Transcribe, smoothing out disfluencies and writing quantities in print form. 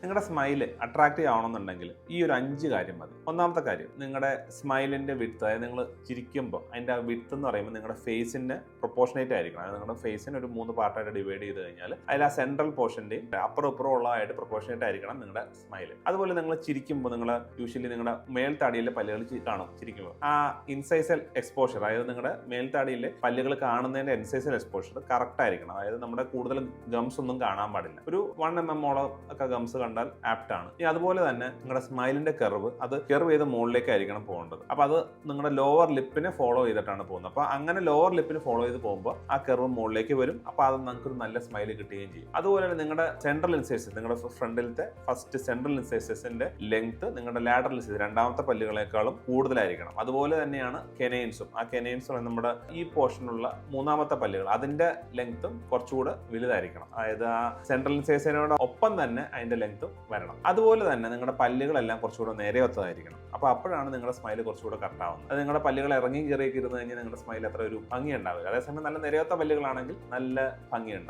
നിങ്ങളുടെ smile attractive ആവണമെന്നുണ്ടെങ്കിൽ ഈ ഒരു 5 കാര്യം മതി. ഒന്നാമത്തെ കാര്യം, നിങ്ങളുടെ സ്മൈലിന്റെ വിഡ്ത്ത്, അതായത് നിങ്ങൾ ചിരിക്കുമ്പോൾ അതിന്റെ വിഡ്ത്ത് എന്ന് പറയുമ്പോൾ നിങ്ങളുടെ ഫേസിന്റെ പ്രൊപ്പോർഷനേറ്റ് ആയിരിക്കണം. അതായത് നിങ്ങളുടെ ഫേസിന് ഒരു 3 പാർട്ടായിട്ട് ഡിവൈഡ് ചെയ്ത് കഴിഞ്ഞാൽ അതിൽ ആ സെൻട്രൽ പോർഷന്റെയും അപ്പുറം ഇപ്പുറം ഉള്ളതായിട്ട് പ്രൊപ്പോർഷനേറ്റ് ആയിരിക്കണം നിങ്ങളുടെ സ്മൈല്. അതുപോലെ നിങ്ങൾ ചിരിക്കുമ്പോൾ നിങ്ങൾ യൂഷ്വലി നിങ്ങളുടെ മേൽത്താടിയിലെ പല്ലുകൾ കാണും ചിരിക്കുമ്പോൾ. ആ ഇൻസൈസൽ എക്സ്പോഷർ, അതായത് നിങ്ങളുടെ മേൽത്താടിയിലെ പല്ലുകൾ കാണുന്നതിന്റെ ഇൻസൈസൽ എക്സ്പോഷർ കറക്റ്റ് ആയിരിക്കണം. അതായത് നമ്മുടെ കൂടുതൽ ഗംസ് ഒന്നും കാണാൻ പാടില്ല. ഒരു 1 mm ഒക്കെ ഗംസ് കണ്ടാൽ ആപ്റ്റ് ആണ്. ഇനി അതുപോലെ തന്നെ നിങ്ങളുടെ സ്മൈലിന്റെ കർവ് ചെയ്ത് മുകളിലേക്കായിരിക്കണം പോകേണ്ടത്. അപ്പൊ അത് നിങ്ങളുടെ ലോവർ ലിപ്പിനെ ഫോളോ ചെയ്തിട്ടാണ് പോകുന്നത്. അപ്പൊ അങ്ങനെ ലോവർ ലിപ്പിന് ഫോളോ ചെയ്ത് പോകുമ്പോൾ ആ കർവ് മുകളിലേക്ക് വരും. അപ്പൊ അത് നിങ്ങൾക്ക് ഒരു നല്ല സ്മൈൽ കിട്ടുകയും ചെയ്യും. അതുപോലെ തന്നെ നിങ്ങളുടെ സെൻട്രൽ ഇൻസൈസസ്, നിങ്ങളുടെ ഫ്രണ്ടിലത്തെ ഫസ്റ്റ് സെൻട്രൽ ഇൻസൈസസിന്റെ ലെങ്ത് നിങ്ങളുടെ ലാറ്ററൽ ഇൻസൈസസ് രണ്ടാമത്തെ പല്ലുകളെക്കാളും കൂടുതലായിരിക്കണം. അതുപോലെ തന്നെയാണ് കെനൈൻസും. ആ കെനൈൻസും നമ്മുടെ ഈ പോർഷനുള്ള മൂന്നാമത്തെ പല്ലുകൾ, അതിന്റെ ലെങ്ത്തും കുറച്ചുകൂടെ വലുതായിരിക്കണം. അതായത് ആ സെൻട്രൽ ഇൻസൈസിനോട് ഒപ്പം തന്നെ അതിന്റെ ലെങ്ത്തും വരണം. അതുപോലെ തന്നെ നിങ്ങളുടെ പല്ലുകളെല്ലാം കുറച്ചുകൂടെ നേരെയൊത്തതായിരിക്കണം. അപ്പൊ അപ്പോഴാണ് നിങ്ങളുടെ സ്മൈൽ കുറച്ചുകൂടെ കറക്റ്റ് ആവുന്നത്. അത് നിങ്ങളുടെ പല്ലുകൾ ഇറങ്ങി കയറിയൊക്കെ ഇരുന്ന് കഴിഞ്ഞാൽ നിങ്ങളുടെ സ്മൈൽ അത്ര ഒരു ഭംഗി ഉണ്ടാവില്ല. അതേസമയം നല്ല നിരയൊത്ത പല്ലുകളാണെങ്കിൽ നല്ല ഭംഗി ഉണ്ടാവും.